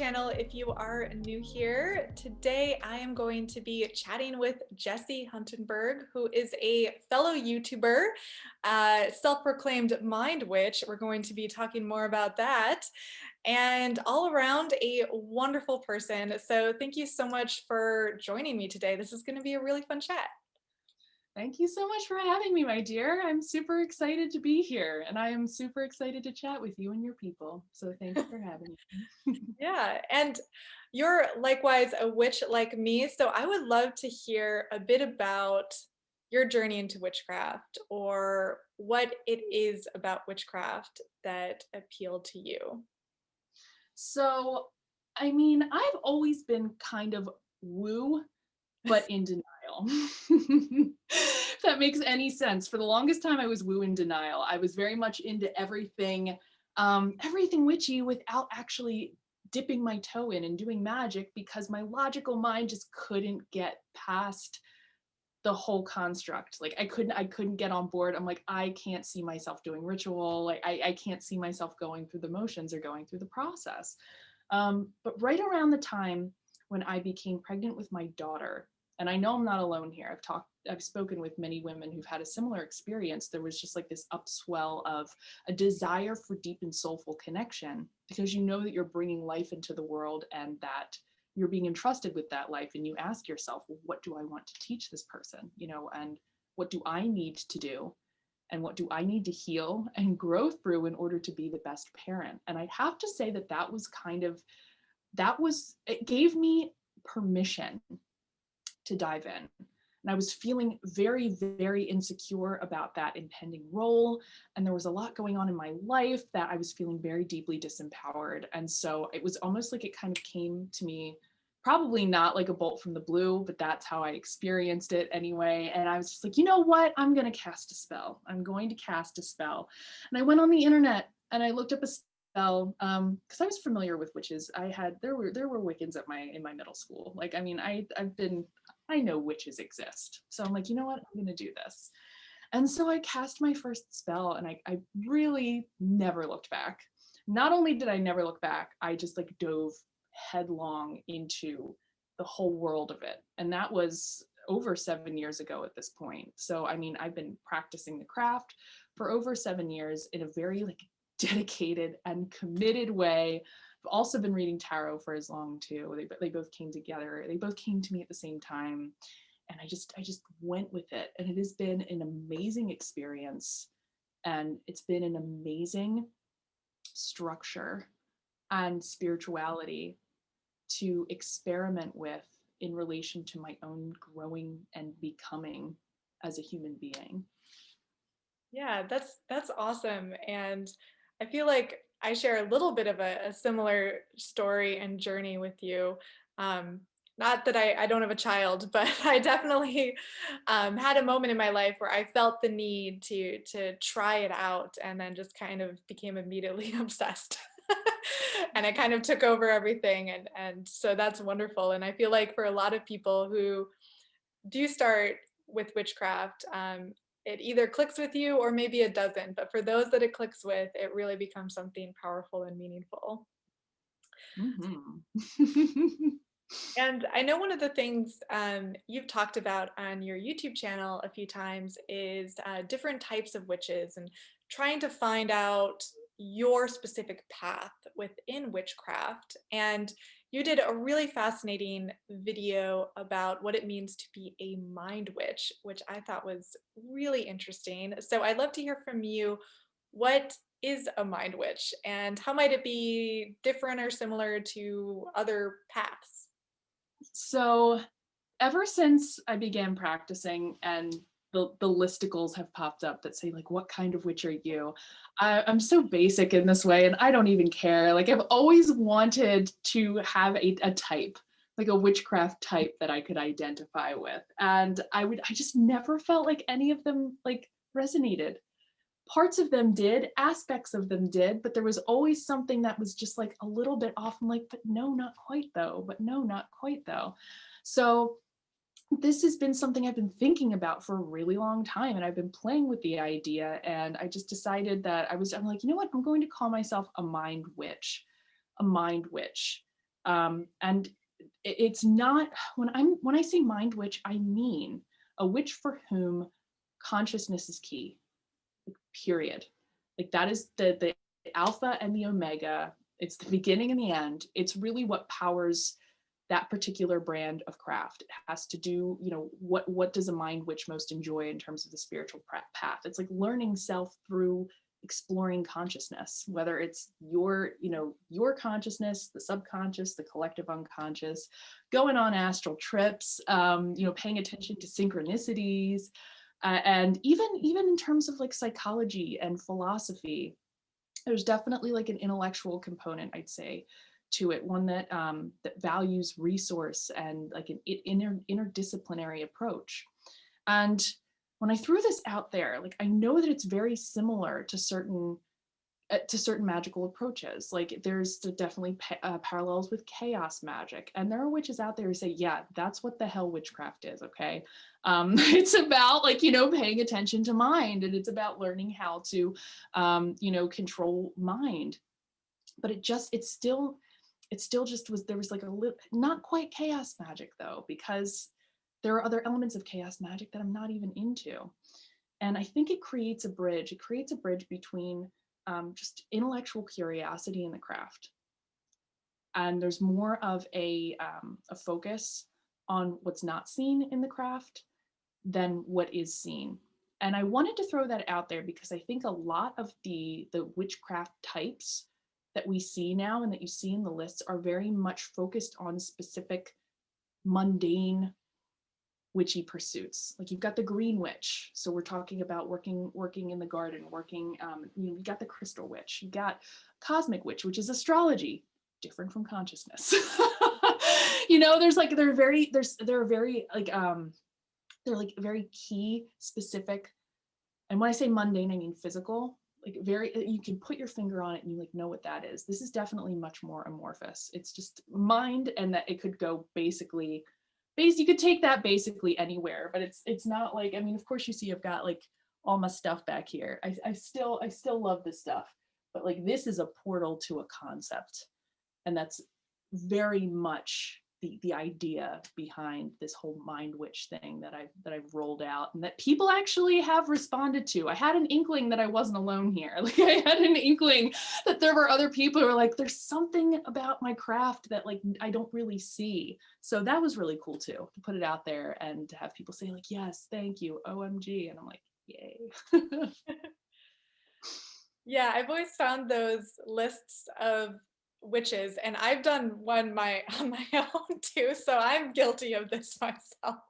channel if you are new here. Today I am going to be chatting with Jessi Huntenburg, who is a fellow YouTuber, self-proclaimed mind witch. We're going to be talking more about that, and all around a wonderful person. So thank you so much for joining me today. This is going to be a really fun chat. Thank you so much for having me, my dear. I'm super excited to be here, and I am super excited to chat with you and your people. So thanks for having me. Yeah, and you're likewise a witch like me, so I would love to hear a bit about your journey into witchcraft, or what it is about witchcraft that appealed to you. So, I mean, I've always been kind of woo, but in denial. If that makes any sense. For the longest time, I was woo in denial. I was very much into everything, everything witchy without actually dipping my toe in and doing magic because my logical mind just couldn't get past the whole construct. Like I couldn't get on board. I'm like, I can't see myself doing ritual. Like I can't see myself going through the motions or going through the process. But right around the time when I became pregnant with my daughter, and I know I'm not alone here. I've spoken with many women who've had a similar experience. There was just like this upswell of a desire for deep and soulful connection because you know that you're bringing life into the world and that you're being entrusted with that life, and you ask yourself, well, what do I want to teach this person, and what do I need to do, and what do I need to heal and grow through in order to be the best parent. And I'd have to say that it gave me permission to dive in. And I was feeling very, very insecure about that impending role. And there was a lot going on in my life that I was feeling very deeply disempowered. And so it was almost like it kind of came to me, probably not like a bolt from the blue, but that's how I experienced it anyway. And I was just like, you know what? I'm going to cast a spell. I'm going to cast a spell. And I went on the internet and I looked up a spell because I was familiar with witches. There were Wiccans in my middle school. Like, I mean, I know witches exist. So I'm like, you know what? I'm going to do this. And so I cast my first spell and I really never looked back. Not only did I never look back, I just like dove headlong into the whole world of it. And that was over 7 years ago at this point. So, I mean, I've been practicing the craft for over 7 years in a very like dedicated and committed way. I've also been reading tarot for as long too. They both came together. They both came to me at the same time, and I just went with it. And it has been an amazing experience, and it's been an amazing structure and spirituality to experiment with in relation to my own growing and becoming as a human being. Yeah, that's awesome. And I feel like I share a little bit of a similar story and journey with you. Um, Not that I don't have a child, but I definitely had a moment in my life where I felt the need to try it out, and then just kind of became immediately obsessed. And I kind of took over everything, and so that's wonderful. And I feel like for a lot of people who do start with witchcraft, it either clicks with you or maybe it doesn't. But for those that it clicks with, it really becomes something powerful and meaningful. Mm-hmm. And I know one of the things you've talked about on your YouTube channel a few times is different types of witches and trying to find out your specific path within witchcraft. And you did a really fascinating video about what it means to be a mind witch, which I thought was really interesting. So I'd love to hear from you. What is a mind witch, and how might it be different or similar to other paths? So ever since I began practicing and the listicles have popped up that say like, what kind of witch are you? I'm so basic in this way and I don't even care. Like I've always wanted to have a type, like a witchcraft type that I could identify with. And I just never felt like any of them like resonated. Parts of them did, aspects of them did, but there was always something that was just like a little bit off. I'm like, but no, not quite though, but no, not quite though. So this has been something I've been thinking about for a really long time, and I've been playing with the idea, and I just decided that I'm like, you know what, I'm going to call myself a mind witch. A mind witch. And it's not, when I say mind witch, I mean a witch for whom consciousness is key, period. Like that is the alpha and the omega. It's the beginning and the end. It's really what powers that particular brand of craft. It has to do, what does a mind witch most enjoy in terms of the spiritual path? It's like learning self through exploring consciousness, whether it's your consciousness, the subconscious, the collective unconscious, going on astral trips, paying attention to synchronicities, and even in terms of like psychology and philosophy, there's definitely like an intellectual component, I'd say, to it, one that that values resource and like an interdisciplinary approach. And when I threw this out there, like I know that it's very similar to certain magical approaches. Like there's definitely parallels with chaos magic, and there are witches out there who say, yeah, that's what the hell witchcraft is. Okay, it's about like paying attention to mind, and it's about learning how to control mind. But it still just was, there was like a little, not quite chaos magic though, because there are other elements of chaos magic that I'm not even into. And I think it creates a bridge. It creates a bridge between just intellectual curiosity in the craft. And there's more of a focus on what's not seen in the craft than what is seen. And I wanted to throw that out there because I think a lot of the witchcraft types that we see now and that you see in the lists are very much focused on specific mundane witchy pursuits. Like you've got the green witch, so we're talking about working in the garden, working you got the crystal witch, you got cosmic witch, which is astrology, different from consciousness. There's like they're very they're like very key specific, and when I say mundane I mean physical, like very, you can put your finger on it and you like know what that is. This is definitely much more amorphous. It's just mind, and that it could go basically you could take that basically anywhere, but it's not like, I mean, of course you see I've got like all my stuff back here. I still love this stuff, but like this is a portal to a concept, and that's very much the idea behind this whole mind witch thing that I've rolled out, and that people actually have responded to. I had an inkling that I wasn't alone here. Like I had an inkling that there were other people who were like, there's something about my craft that like I don't really see. So that was really cool too, to put it out there and to have people say like, yes, thank you, OMG. And I'm like, yay. Yeah, I've always found those lists of witches, and I've done one on my own too, so I'm guilty of this myself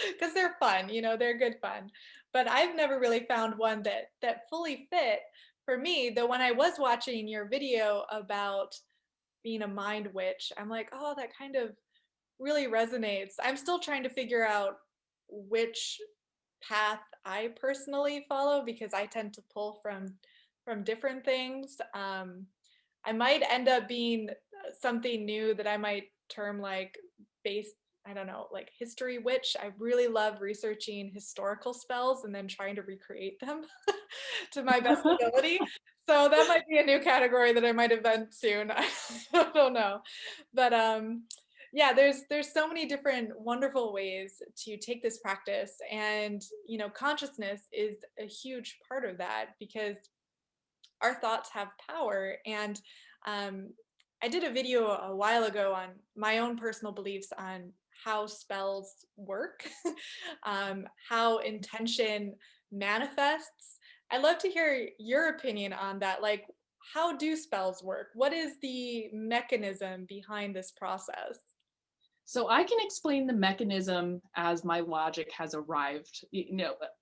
because they're fun, they're good fun. But I've never really found one that fully fit for me. Though when I was watching your video about being a mind witch, I'm like, oh, that kind of really resonates. I'm still trying to figure out which path I personally follow because I tend to pull from different things. I might end up being something new that I might term like based, I don't know, like history witch. I really love researching historical spells and then trying to recreate them to my best ability. So that might be a new category that I might invent soon. I don't know. But yeah, there's so many different wonderful ways to take this practice, and consciousness is a huge part of that because our thoughts have power. And um, I did a video a while ago on my own personal beliefs on how spells work, how intention manifests. I'd love to hear your opinion on that. Like, how do spells work? What is the mechanism behind this process? So I can explain the mechanism as my logic has arrived.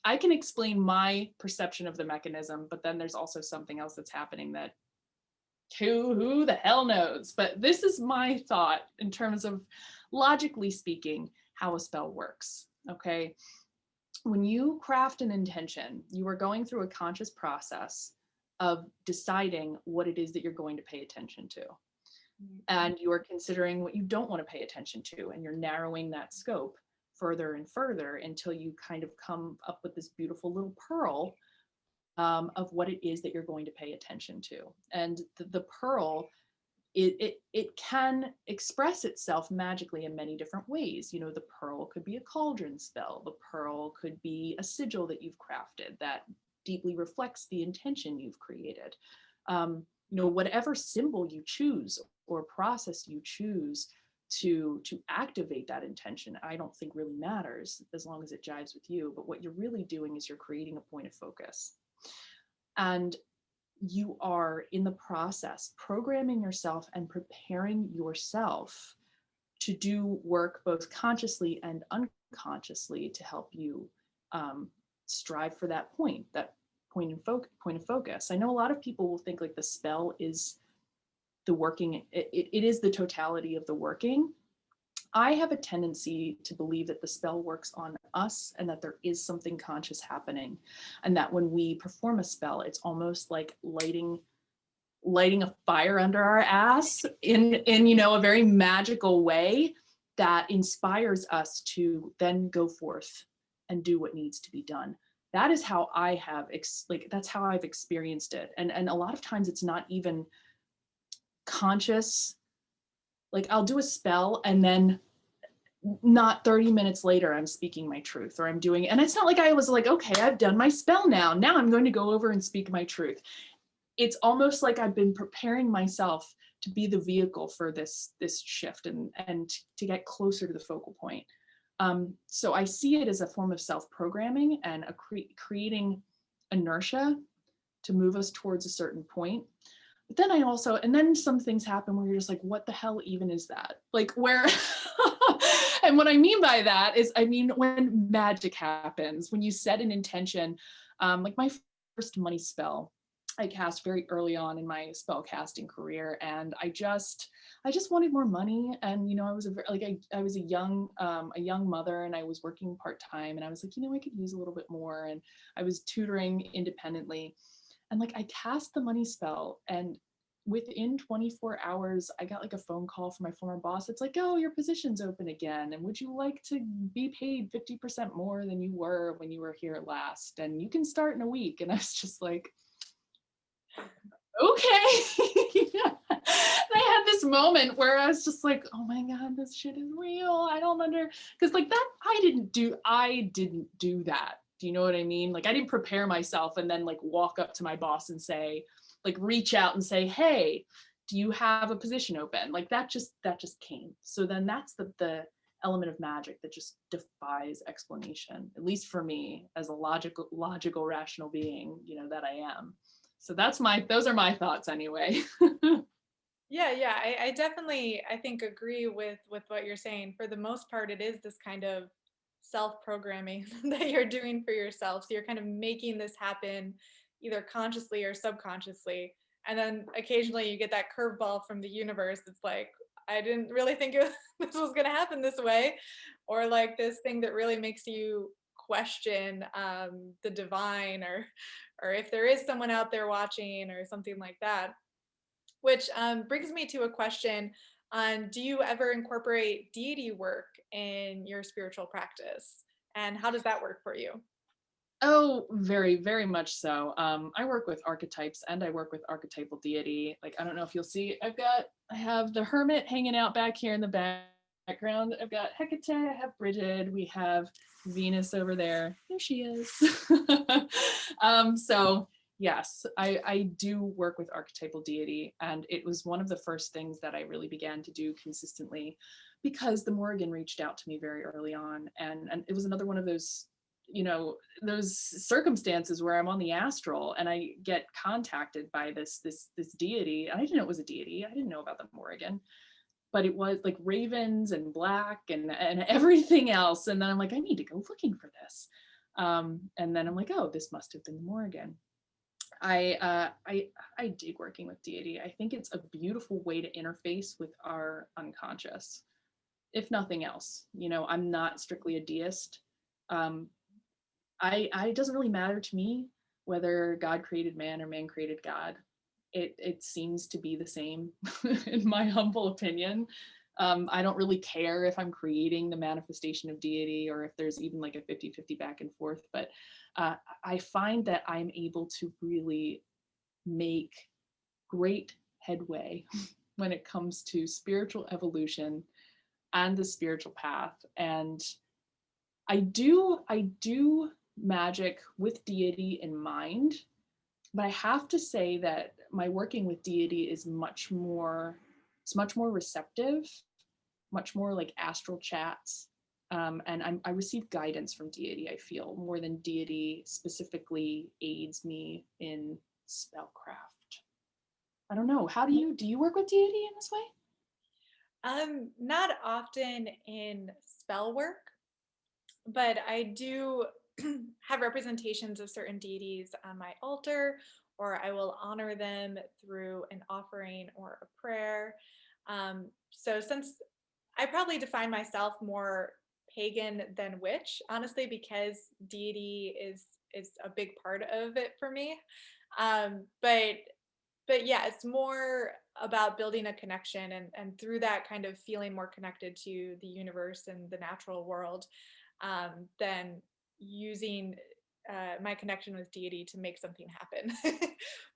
I can explain my perception of the mechanism, but then there's also something else that's happening that who the hell knows? But this is my thought in terms of logically speaking, how a spell works. Okay. When you craft an intention, you are going through a conscious process of deciding what it is that you're going to pay attention to. And you are considering what you don't want to pay attention to, and you're narrowing that scope further and further until you kind of come up with this beautiful little pearl of what it is that you're going to pay attention to. And the pearl it can express itself magically in many different ways. You know, the pearl could be a cauldron spell. The pearl could be a sigil that you've crafted that deeply reflects the intention you've created. You know, whatever symbol you choose or process you choose to activate that intention, I don't think really matters as long as it jives with you. But what you're really doing is you're creating a point of focus. And you are in the process programming yourself and preparing yourself to do work both consciously and unconsciously to help you strive for that point of focus. I know a lot of people will think like the spell is the working, it is the totality of the working. I have a tendency to believe that the spell works on us and that there is something conscious happening. And that when we perform a spell, it's almost like lighting a fire under our ass in you know, a very magical way that inspires us to then go forth and do what needs to be done. That is how I have that's how I've experienced it. And a lot of times it's not even conscious. Like I'll do a spell and then not 30 minutes later I'm speaking my truth, or I'm doing, and it's not like I was like, okay, I've done my spell now I'm going to go over and speak my truth. It's almost like I've been preparing myself to be the vehicle for this shift and to get closer to the focal point. So I see it as a form of self-programming and creating inertia to move us towards a certain point. But then and then some things happen where you're just like, what the hell even is that? Like where, and what I mean by that is, I mean, when magic happens, when you set an intention, like my first money spell, I cast very early on in my spell casting career, and I just wanted more money. And you know, I was I was a young mother, and I was working part-time, and I was like, you know, I could use a little bit more. And I was tutoring independently, and like I cast the money spell, and within 24 hours I got like a phone call from my former boss. It's like, oh, your position's open again, and would you like to be paid 50% more than you were when you were here last, and you can start in a week. And I was just like, okay. I had this moment where I was just like, oh my God, this shit is real. I don't because like that, I didn't do that. Do you know what I mean? Like I didn't prepare myself and then like walk up to my boss and say, like reach out and say, hey, do you have a position open? Like that just came. So then that's the element of magic that just defies explanation, at least for me as a logical, rational being, you know, that I am. So those are my thoughts anyway. Yeah, I definitely, I think, agree with what you're saying. For the most part, it is this kind of self-programming that you're doing for yourself. So you're kind of making this happen either consciously or subconsciously. And then occasionally you get that curveball from the universe. It's like, I didn't really think this was going to happen this way. Or like this thing that really makes you question the divine, or if there is someone out there watching or something like that. Which brings me to a question on, do you ever incorporate deity work in your spiritual practice? And how does that work for you? Oh, very, very much so. I work with archetypes and I work with archetypal deity. Like, I don't know if you'll see, I have the hermit hanging out back here in the background. I've got Hecate, I have Bridget, we have Venus over there. There she is. So yes, I do work with archetypal deity, and it was one of the first things that I really began to do consistently because the Morrigan reached out to me very early on, and it was another one of those, you know, those circumstances where I'm on the astral and I get contacted by this deity. I didn't know it was a deity. I didn't know about the Morrigan, but it was like ravens and black and everything else. And then I'm like, I need to go looking for this. And then I'm like, oh, this must have been the Morrigan. I dig working with deity. I think it's a beautiful way to interface with our unconscious, if nothing else. You know, I'm not strictly a deist. Um, it doesn't really matter to me whether God created man or man created God. It seems to be the same in my humble opinion. I don't really care if I'm creating the manifestation of deity or if there's even like a 50-50 back and forth, but I find that I'm able to really make great headway when it comes to spiritual evolution and the spiritual path. And I do magic with deity in mind, but I have to say that my working with deity is it's much more receptive, much more like astral chats. And I receive guidance from deity, I feel, more than deity specifically aids me in spellcraft. I don't know. How do you work with deity in this way? Not often in spell work, but I do have representations of certain deities on my altar, or I will honor them through an offering or a prayer. So since I probably define myself more pagan than witch, honestly, because deity is a big part of it for me. Um, but but yeah, it's more about building a connection, and through that kind of feeling more connected to the universe and the natural world, than using my connection with deity to make something happen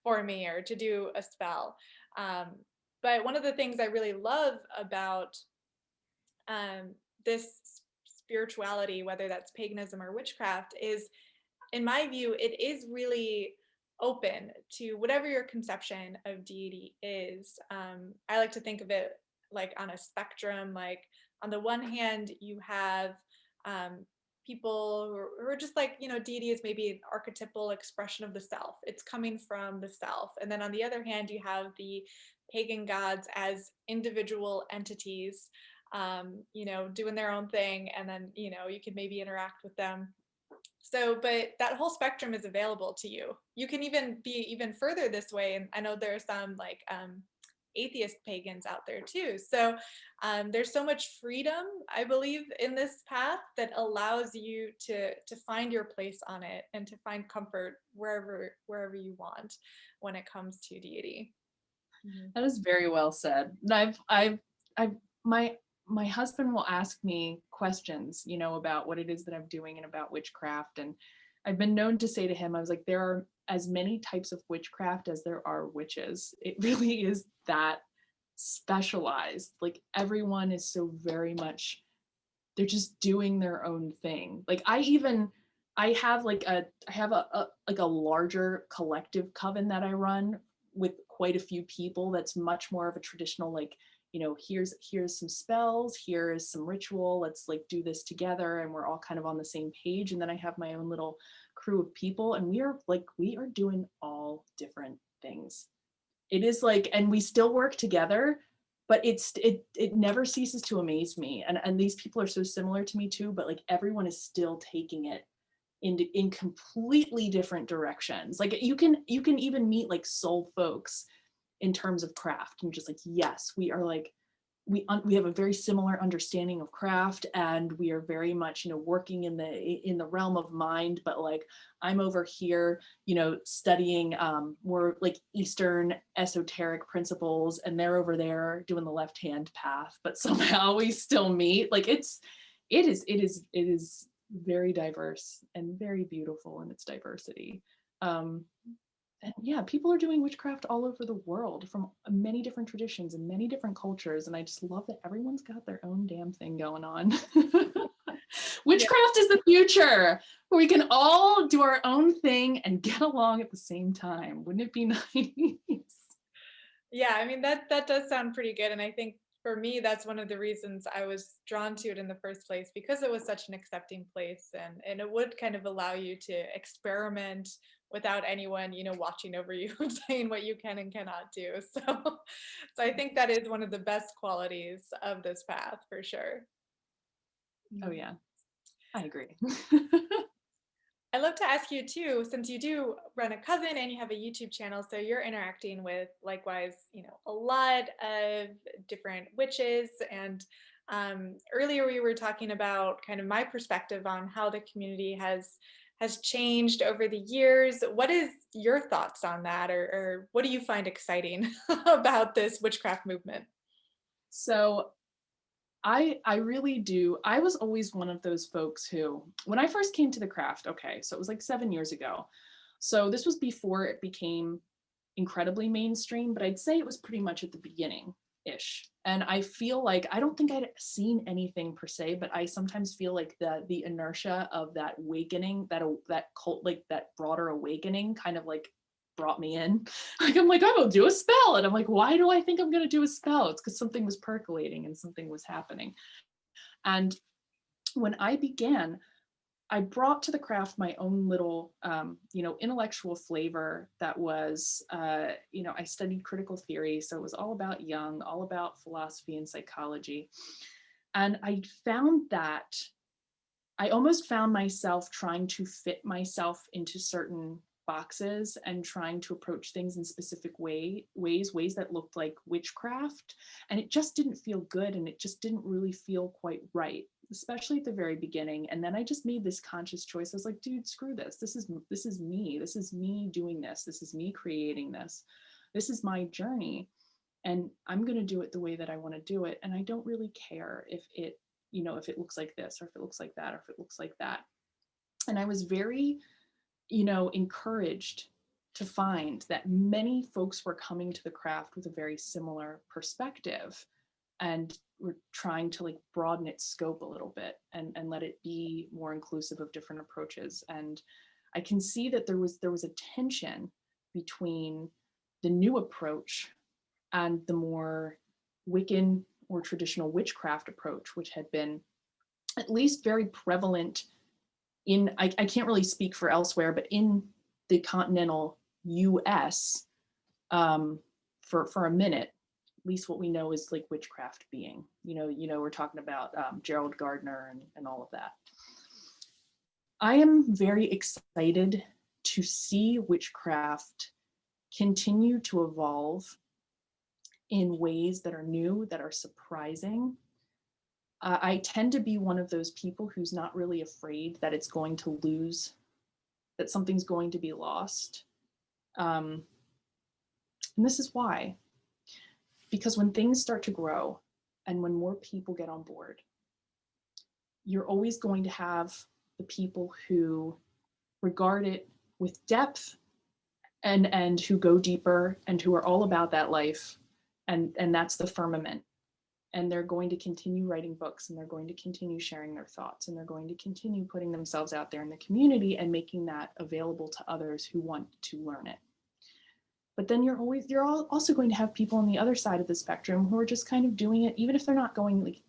for me or to do a spell. Um, but one of the things I really love about this spirituality, whether that's paganism or witchcraft, is in my view, it is really open to whatever your conception of deity is. I like to think of it like on a spectrum. Like on the one hand, you have um, people who are just like, deity is maybe an archetypal expression of the self. It's coming from the self. And then on the other hand, you have the pagan gods as individual entities, doing their own thing. And then, you can maybe interact with them. So, but that whole spectrum is available to you. You can even be even further this way. And I know there are some like atheist pagans out there too. So there's so much freedom, I believe, in this path that allows you to find your place on it and to find comfort wherever you want when it comes to deity. Mhm. That is very well said. And I've, my, my husband will ask me questions, about what it is that I'm doing and about witchcraft. And I've been known to say to him, I was like, there are as many types of witchcraft as there are witches. It really is that specialized. Like everyone is so very much, they're just doing their own thing. Like I have a larger collective coven that I run with quite a few people. That's much more of a traditional, like, here's some spells, here is some ritual, let's like do this together, and we're all kind of on the same page. And then I have my own little crew of people, and we are doing all different things. It is like, and we still work together, but it never ceases to amaze me. And these people are so similar to me too, but like everyone is still taking it in completely different directions. Like you can even meet like soul folks in terms of craft, and just like, yes, we are like, we have a very similar understanding of craft, and we are very much, working in the realm of mind. But like I'm over here, studying more like Eastern esoteric principles, and they're over there doing the left hand path, but somehow we still meet. Like it is very diverse and very beautiful in its diversity. And yeah, people are doing witchcraft all over the world from many different traditions and many different cultures. And I just love that everyone's got their own damn thing going on. Yeah. Witchcraft is the future, where we can all do our own thing and get along at the same time. Wouldn't it be nice? Yeah, I mean that does sound pretty good, and I think for me that's one of the reasons I was drawn to it in the first place, because it was such an accepting place, and it would kind of allow you to experiment without anyone, watching over you and saying what you can and cannot do. So I think that is one of the best qualities of this path for sure. Oh Mhm. yeah, I agree. I'd love to ask you too, since you do run a coven and you have a YouTube channel, so you're interacting with likewise, a lot of different witches. And earlier we were talking about kind of my perspective on how the community has changed over the years. What is your thoughts on that, or what do you find exciting about this witchcraft movement? So I really do. I was always one of those folks who, when I first came to the craft, okay, so it was like 7 years ago. So this was before it became incredibly mainstream, but I'd say it was pretty much at the beginning. ish. And I feel like I don't think I'd seen anything per se, but I sometimes feel like the inertia of that awakening, that cult, like that broader awakening, kind of like brought me in. Like I'm like, I'm gonna do a spell, and I'm like, why do I think I'm gonna do a spell? It's because something was percolating and something was happening. And when I began, I brought to the craft my own little, intellectual flavor that was, I studied critical theory. So it was all about Jung, all about philosophy and psychology. And I found that I almost found myself trying to fit myself into certain boxes and trying to approach things in specific ways that looked like witchcraft. And it just didn't feel good. And it just didn't really feel quite right, especially at the very beginning. And then I just made this conscious choice. I was like, dude, screw this. This is me. This is me doing this. This is me creating this. This is my journey. And I'm going to do it the way that I want to do it. And I don't really care if it looks like this, or if it looks like that, or if it looks like that. And I was very, encouraged to find that many folks were coming to the craft with a very similar perspective, and we're trying to like broaden its scope a little bit and let it be more inclusive of different approaches. And I can see that there was a tension between the new approach and the more Wiccan or traditional witchcraft approach, which had been at least very prevalent I can't really speak for elsewhere, but in the continental US, for a minute, at least what we know is like witchcraft being, we're talking about Gerald Gardner and all of that. I am very excited to see witchcraft continue to evolve in ways that are new, that are surprising. I tend to be one of those people who's not really afraid that it's going to lose, that something's going to be lost. And this is why. Because when things start to grow and when more people get on board, you're always going to have the people who regard it with depth and who go deeper and who are all about that life. And that's the firmament. And they're going to continue writing books, and they're going to continue sharing their thoughts, and they're going to continue putting themselves out there in the community and making that available to others who want to learn it. But then you're also going to have people on the other side of the spectrum who are just kind of doing it, even if they're not going like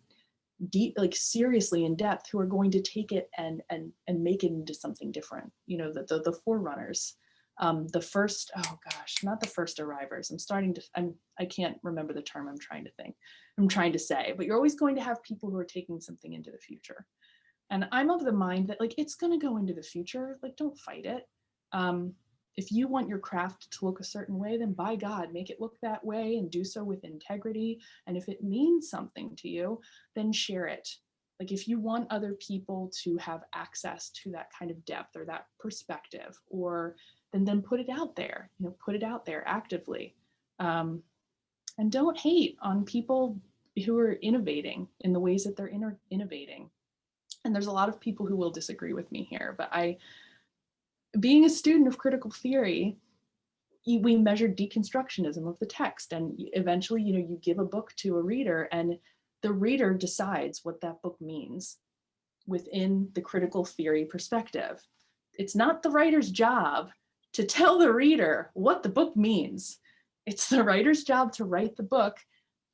deep, like seriously in depth, who are going to take it and make it into something different. The forerunners. The first, oh gosh, not the first arrivers. I can't remember the term I'm trying to say, but you're always going to have people who are taking something into the future. And I'm of the mind that like, it's going to go into the future. Like, don't fight it. If you want your craft to look a certain way, then by God, make it look that way and do so with integrity. And if it means something to you, then share it. Like if you want other people to have access to that kind of depth or that perspective, or then put it out there, put it out there actively. And don't hate on people who are innovating in the ways that they're innovating. And there's a lot of people who will disagree with me here, but being a student of critical theory, we measured deconstructionism of the text, and eventually, you give a book to a reader, and the reader decides what that book means within the critical theory perspective. It's not the writer's job to tell the reader what the book means. It's the writer's job to write the book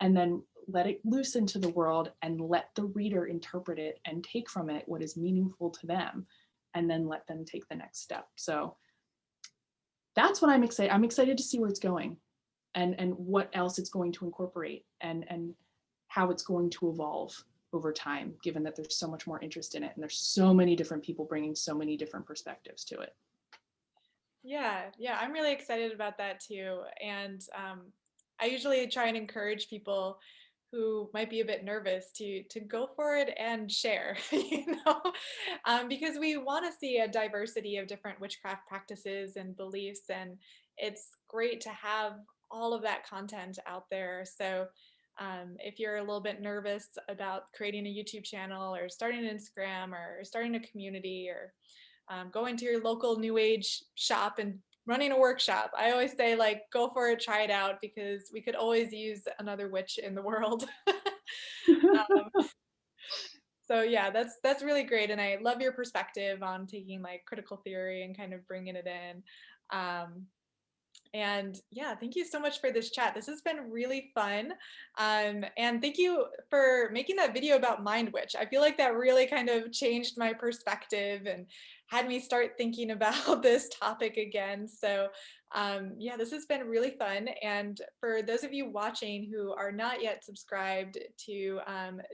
and then let it loose into the world and let the reader interpret it and take from it what is meaningful to them, and then let them take the next step. So that's what I'm excited. I'm excited to see where it's going and what else it's going to incorporate and how it's going to evolve over time, given that there's so much more interest in it and there's so many different people bringing so many different perspectives to it. Yeah, I'm really excited about that too. And I usually try and encourage people who might be a bit nervous to go for it and share, because we want to see a diversity of different witchcraft practices and beliefs, and it's great to have all of that content out there. So if you're a little bit nervous about creating a YouTube channel or starting an Instagram or starting a community or go into your local new age shop and running a workshop. I always say like, go for it, try it out, because we could always use another witch in the world. So yeah, that's really great, and I love your perspective on taking like critical theory and kind of bringing it in. Um, and yeah, thank you so much for this chat. This has been really fun. And thank you for making that video about Mind Witch. I feel like that really kind of changed my perspective and had me start thinking about this topic again. So yeah, this has been really fun. And for those of you watching who are not yet subscribed to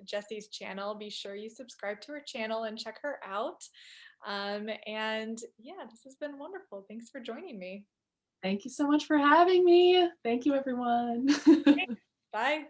Jessi's channel, be sure you subscribe to her channel and check her out. And yeah, this has been wonderful. Thanks for joining me. Thank you so much for having me. Thank you, everyone. Bye.